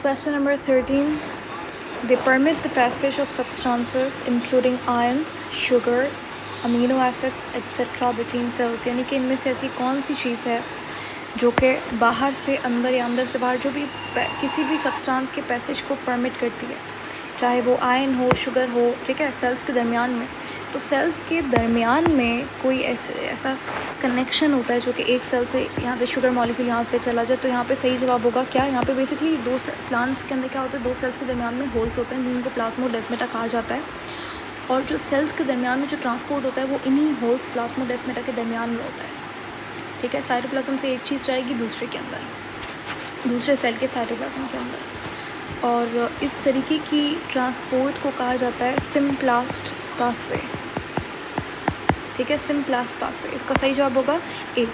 Question number 13. They permit the passage of substances including ions, sugar, amino acids, etc. between cells. यानी कि इनमें से ऐसी कौन सी चीज़ है जो कि बाहर से अंदर या अंदर से बाहर जो भी किसी भी सब्सटेंस के पैसेज को परमिट करती है, चाहे वो आयन हो, शुगर हो, ठीक है, सेल्स के दरमियान में। तो सेल्स के दरमियान में कोई ऐसा कनेक्शन होता है जो कि एक सेल से यहाँ पे शुगर मॉलिक्यूल यहाँ पे चला जाए, तो यहाँ पे सही जवाब होगा क्या? यहाँ पे बेसिकली दो प्लांट्स के अंदर क्या होता है, दो सेल्स के दरमियान में होल्स होते हैं जिनको प्लाज्मोडेस्माटा कहा जाता है, और जो सेल्स के दरमियान में जो ट्रांसपोर्ट होता है वो इन्हीं होल्स प्लाज्मोडेस्माटा के दरमियान में होता है, ठीक है। साइटोप्लाज्म से एक चीज़ जाएगी दूसरे के अंदर, दूसरे सेल के साइटोप्लाज्म के अंदर, और इस तरीके की ट्रांसपोर्ट को कहा जाता है सिम्प्लास्ट पाथवे, ठीक है, सिम्प्लास्ट पाथवे। इसका सही जवाब होगा ए।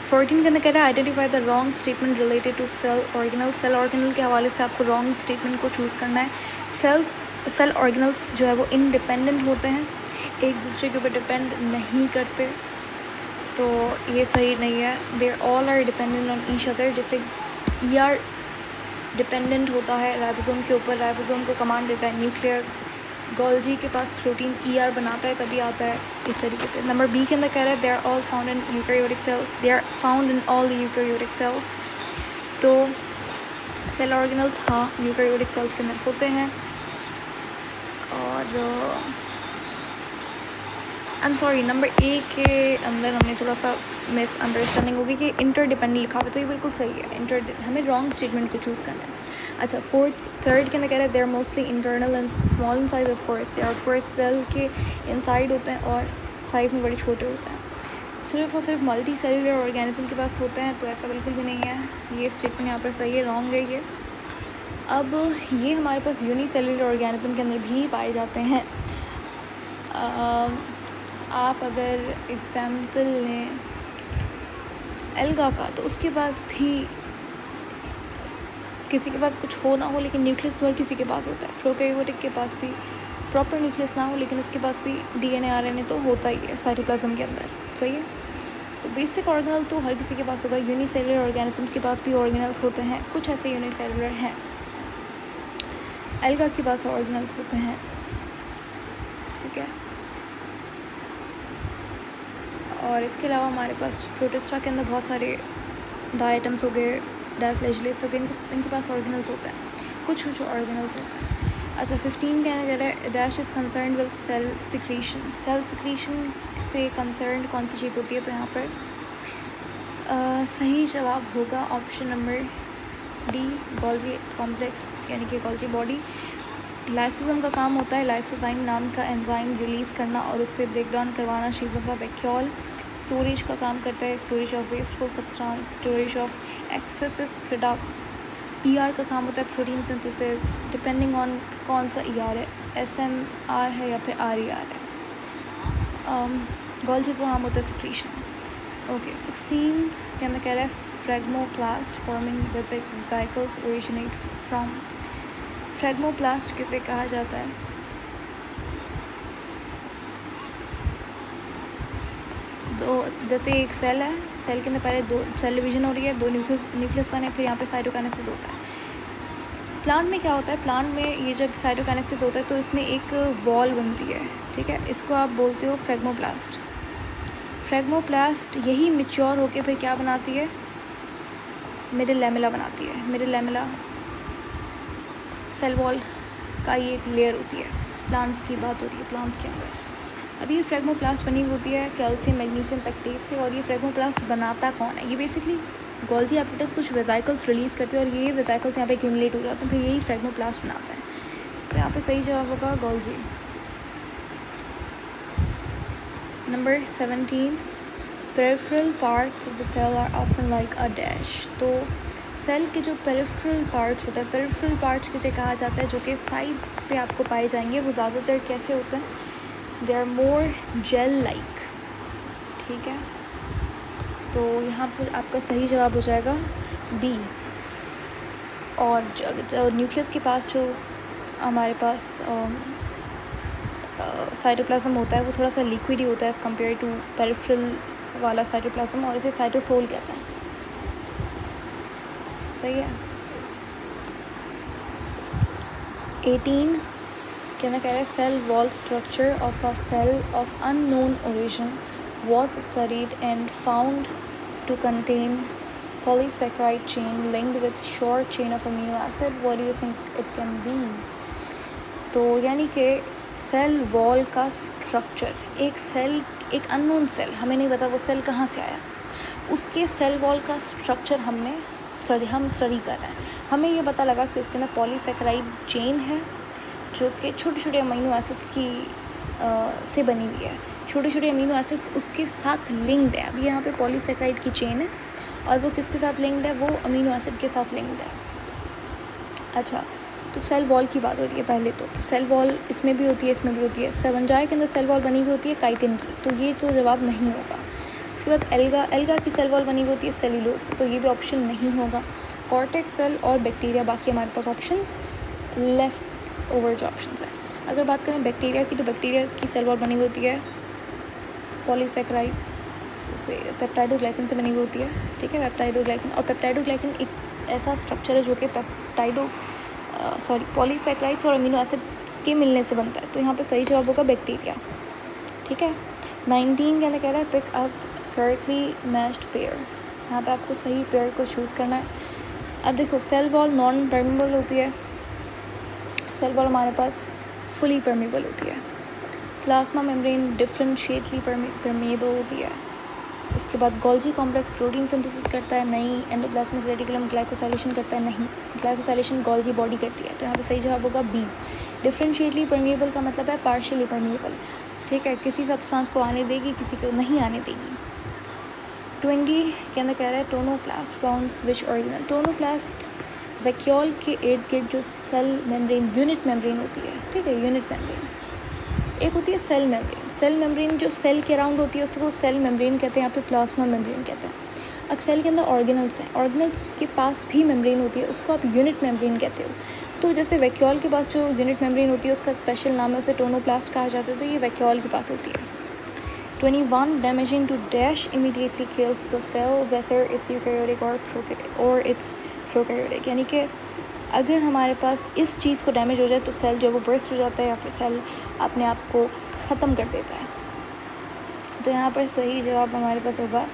14 के अंदर कह रहा है identify the wrong statement related to cell organelle. Cell organelle के हवाले से आपको रॉन्ग स्टेटमेंट को चूज़ करना है। सेल ऑर्गेनल्स जो है वो इंडिपेंडेंट होते हैं, एक दूसरे के ऊपर डिपेंड नहीं करते, तो ये सही नहीं है। They all are dependent on each other. जैसे ER डिपेंडेंट होता है राइबोसोम के ऊपर, राइबोसोम को कमांड देता है न्यूक्लियस, गोल्जी के पास प्रोटीन ER बनाता है तभी आता है, इस तरीके से। नंबर बी के अंदर कह रहा है they are all found in eukaryotic cells, they are found in all the eukaryotic cells. तो सेल ऑर्गेनल्स हाँ यूकैरियोटिक सेल्स के अंदर होते हैं। और I am sorry, number A के अंदर हमने थोड़ा सा मिसअंडरस्टैंडिंग होगी कि इंटरडिपेंडेंट लिखा हुआ है, तो ये बिल्कुल सही है। हमें रॉन्ग स्टेटमेंट को चूज़ करना है। अच्छा, थर्ड के अंदर कह रहे हैं they are mostly internal and small in size. Of course they are, of course cell के इनसाइड होते हैं और साइज़ में बड़े छोटे होते हैं। सिर्फ और सिर्फ मल्टी सेलुलर ऑर्गेनिज्म के पास होते हैं, तो ऐसा बिल्कुल भी नहीं है। ये स्टेटमेंट यहाँ पर सही है, रॉन्ग है ये। अब ये हमारे पास यूनिसेलुलर ऑर्गेनिज्म के अंदर भी पाए जाते हैं। आप अगर एग्ज़ाम्पल लें एल्गा का, तो उसके पास भी किसी के पास कुछ हो ना हो लेकिन न्यूक्लियस तो हर किसी के पास होता है। प्रोकैरियोटिक के पास भी प्रॉपर न्यूक्लियस ना हो लेकिन उसके पास भी DNA RNA तो होता ही है साइटोप्लाज्म के अंदर, सही है। तो बेसिक ऑर्गेनल तो हर किसी के पास होगा। यूनिसेलुलर ऑर्गेनिजम्स के पास भी ऑर्गेनल्स होते हैं, कुछ ऐसे यूनिसेलुलर हैं। एल्गा के पास ऑर्गेनल्स होते हैं, ठीक है। और इसके अलावा हमारे पास प्रोटिस्टा के अंदर बहुत सारे डायटम्स हो गए, डायफ्लैजिलेट्स हो गए, इनके पास ऑर्गेनल्स होते हैं, कुछ ऑर्गेनल्स होते हैं। अच्छा, 15 कहना कह रहा है dash is concern with cell secretion. Cell secretion से कंसर्न कौन सी चीज़ होती है? तो यहाँ पर सही जवाब होगा option number D, Golgi complex, यानी कि गोल्जी बॉडी। लाइसोसोम का काम होता है लाइसोजाइम नाम का एंजाइम रिलीज़ करना और उससे ब्रेक डाउन करवाना चीज़ों का। वैक्यूल स्टोरेज का काम करता है, storage of wasteful substance, storage of excessive products. ER का काम होता है प्रोटीन सिंथेसिस, डिपेंडिंग ऑन कौन सा ER है, SMR है या फिर RER है। गोल्जी का काम होता है सिक्रीशन। ओके, 16 के अंदर कह रहा है फ्रेगमोप्लास्ट फॉर्मिंग वेसिकल्स ओरिजिनेट फ्रॉम। फ्रेगमोप्लास्ट किसे कहा जाता है? दो, जैसे एक सेल है, सेल के अंदर पहले दो सेल डिवीजन हो रही है, दो न्यूक्लियस बने, फिर यहाँ पे साइटोकाइनेसिस होता है। प्लांट में क्या होता है? प्लांट में ये जब साइटोकाइनेसिस होता है तो इसमें एक वॉल बनती है, ठीक है, इसको आप बोलते हो फ्रेगमोप्लास्ट। फ्रेगमोप्लास्ट यही मैच्योर होके फिर क्या बनाती है? मिडिल लैमेला बनाती है। मिडिल लैमेला सेल वॉल का ये एक लेयर होती है। प्लांट्स की बात हो रही है, प्लांट्स के अंदर। अब ये फ्रेगमोप्लास्ट बनी हुई होती है कैल्शियम मैग्नीशियम पेक्टेट से। और ये फ्रेगमोप्लास्ट बनाता कौन है? ये बेसिकली गोल्जी एपिटस कुछ वेसिकल्स रिलीज़ करते हैं और ये वेसिकल्स यहाँ पे एक्यूमुलेट हो जाते हैं, फिर यही फ्रेगमोप्लास्ट बनाता है। तो यहाँ पे सही जवाब होगा Golgi. Number 17 peripheral parts of the cell are often like a dash. तो सेल के जो पेरिफेरल पार्ट्स होते हैं, पेरिफेरल पार्ट्स किसे कहा जाता है? जो कि साइड्स पे आपको पाए जाएंगे, वो ज़्यादातर कैसे होते हैं? They are more gel like, ठीक है। तो यहाँ पर आपका सही जवाब हो जाएगा बी। और जो न्यूक्लियस के पास जो हमारे पास साइटोप्लाज्म होता है वो थोड़ा सा लिक्विड ही होता है एज़ कम्पेयर टू पेरिफेरल वाला साइटोप्लाज्म, और इसे साइटोसोल कहते हैं, सही है। 18 कहना कह रहा है cell wall structure of a cell of unknown origin was studied and found to contain polysaccharide chain linked with short chain of amino acid. What do you think it can be? तो यानी कि cell wall का structure, एक cell, एक unknown cell, हमें नहीं पता वो सेल कहाँ से आया, उसके सेल वॉल का स्ट्रक्चर हम स्टडी कर रहे हैं. हमें ये पता लगा कि उसके अंदर पॉलीसैकेराइड चेन है जो कि छोटे छोटे अमीनो एसिड्स की से बनी हुई है. छोटे छोटे अमीनो एसिड्स उसके साथ लिंक्ड है. अभी यहाँ पे पॉलीसैकेराइड की चेन है और वो किसके साथ लिंक्ड है, वो अमीनो एसिड के साथ लिंक्ड है. अच्छा, तो सेल वॉल की बात हो रही है. पहले तो सेल वॉल इसमें भी होती है, इसमें भी होती है. सेवंजाई के अंदर सेल वॉल बनी हुई होती है काइटिन की, तो ये तो जवाब नहीं होगा. उसके बाद एल्गा की सेल वॉल बनी हुई होती है सेल्यूलोज, तो ये भी ऑप्शन नहीं होगा. कॉर्टेक्स सेल और बैक्टीरिया, बाकी हमारे पास ऑप्शंस लेफ्ट ओवर जो ऑप्शंस हैं. अगर बात करें बैक्टीरिया की, तो बैक्टीरिया की सेल वॉल बनी हुई होती है पॉलीसैकेराइड से, पेप्टाइडोग्लाइकन से बनी हुई होती है. ठीक है, पेप्टाइडोग्लाइकन. और पेप्टाइडोग्लाइकन एक ऐसा स्ट्रक्चर है जो कि पॉलीसैकेराइड्स और अमीनो एसिड्स के मिलने से बनता है. तो यहाँ पे सही जवाब होगा बैक्टीरिया. ठीक है. 19 कहना कह रहा है pick up correctly matched pair. यहाँ पे आपको सही पेयर को चूज़ करना है. अब देखो, सेल वॉल नॉन परमेबल होती है, सेल वॉल हमारे पास फुली परमेबल होती है. प्लाज्मा मेम्ब्रेन डिफरेंशिएटली परमेबल होती है. उसके बाद गोल्जी कॉम्प्लेक्स प्रोटीन सिंथेसिस करता है, नहीं. एंडोप्लाज्मिक रेटिकुलम ग्लाइकोसाइलेशन करता है, नहीं. ग्लाइकोसाइलेशन गोल्जी बॉडी करती है. तो यहाँ पे सही जवाब होगा बी. डिफरेंशिएटली परमेबल का मतलब है पार्शियली परमेबल. ठीक है, किसी सब्सटेंस को आने देगी, किसी को नहीं आने देगी. 20 के अंदर कह रहा है टोनोप्लास्ट बाउंड्स विच ऑर्गेनल. टोनोप्लास्ट वैक्यूल के इर्द गिर्द जो सेल मेम्ब्रेन, यूनिट मेम्ब्रेन होती है. ठीक है, यूनिट मेम्ब्रेन. एक होती है सेल मेम्ब्रेन. सेल मेम्ब्रेन जो सेल के अराउंड होती है उसको सेल मेम्ब्रेन कहते हैं, यहाँ पे प्लाज्मा मेम्ब्रेन कहते हैं. अब सेल के अंदर ऑर्गेनल्स हैं, ऑर्गेनल्स के पास भी मेम्ब्रेन होती है, उसको आप यूनिट मेम्ब्रेन कहते हो. तो जैसे वैक्यूल के पास जो यूनिट मेम्ब्रेन होती है उसका स्पेशल नाम है, उसे टोनोप्लास्ट कहा जाता है. तो ये वैक्यूल के पास होती है. 21 damaging to dash immediately kills the cell whether it's eukaryotic और इट्स प्रोकैरियोटिक. यानी कि अगर हमारे पास इस चीज़ को डैमेज हो जाए तो सेल जो वो बर्स्ट हो जाता है या फिर सेल अपने आप को ख़त्म कर देता है. तो यहाँ पर सही जवाब हमारे पास होगा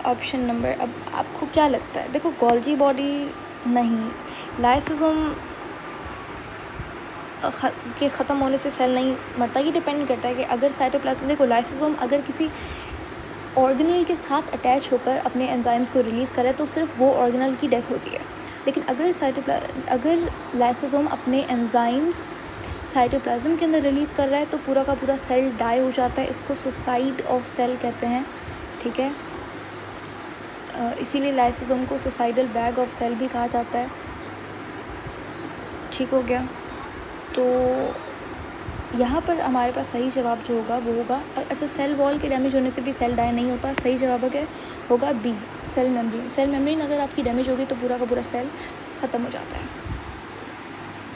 ऑप्शन नंबर. अब आपको क्या लगता है? देखो, गोल्जी बॉडी नहीं, लाइसोसोम के ख़त्म होने से सेल नहीं मरता. ये डिपेंड करता है कि अगर साइटोप्लाज्म, देखो लाइसोसोम अगर किसी ऑर्गेनल के साथ अटैच होकर अपने एंजाइम्स को रिलीज़ करे तो सिर्फ वो ऑर्गेनल की डेथ होती है. लेकिन अगर लाइसोसोम अपने एंजाइम्स साइटोप्लाज्म के अंदर रिलीज़ कर रहा है तो पूरा का पूरा सेल डाई हो जाता है. इसको सुसाइड ऑफ सेल कहते हैं. ठीक है, इसीलिए लाइसोसोम को सुसाइडल बैग ऑफ सेल भी कहा जाता है. ठीक हो गया. तो यहाँ पर हमारे पास सही जवाब जो होगा वो होगा, अच्छा, सेल वॉल के डैमेज होने से भी सेल डाई नहीं होता. सही जवाब होगा B, cell membrane. Cell membrane अगर आपकी डैमेज होगी तो पूरा का पूरा सेल ख़त्म हो जाता है,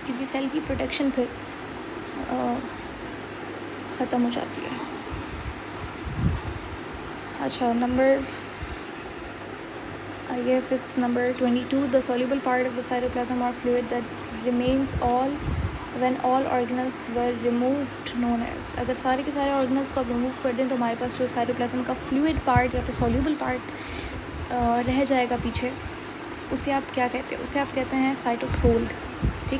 क्योंकि सेल की प्रोटेक्शन फिर ख़त्म हो जाती है. अच्छा, number I guess it's number 22. The soluble part of the cytoplasm or fluid that remains when all organelles were removed known as. अगर सारे के सारे ऑर्गेनल्स को आप रिमूव कर दें तो हमारे पास जो साइटोप्लाज्म का फ्लूइड पार्ट या फिर सॉल्यूबल पार्ट रह जाएगा पीछे, उसे आप क्या कहते हैं? उसे आप कहते हैं साइटोसोल.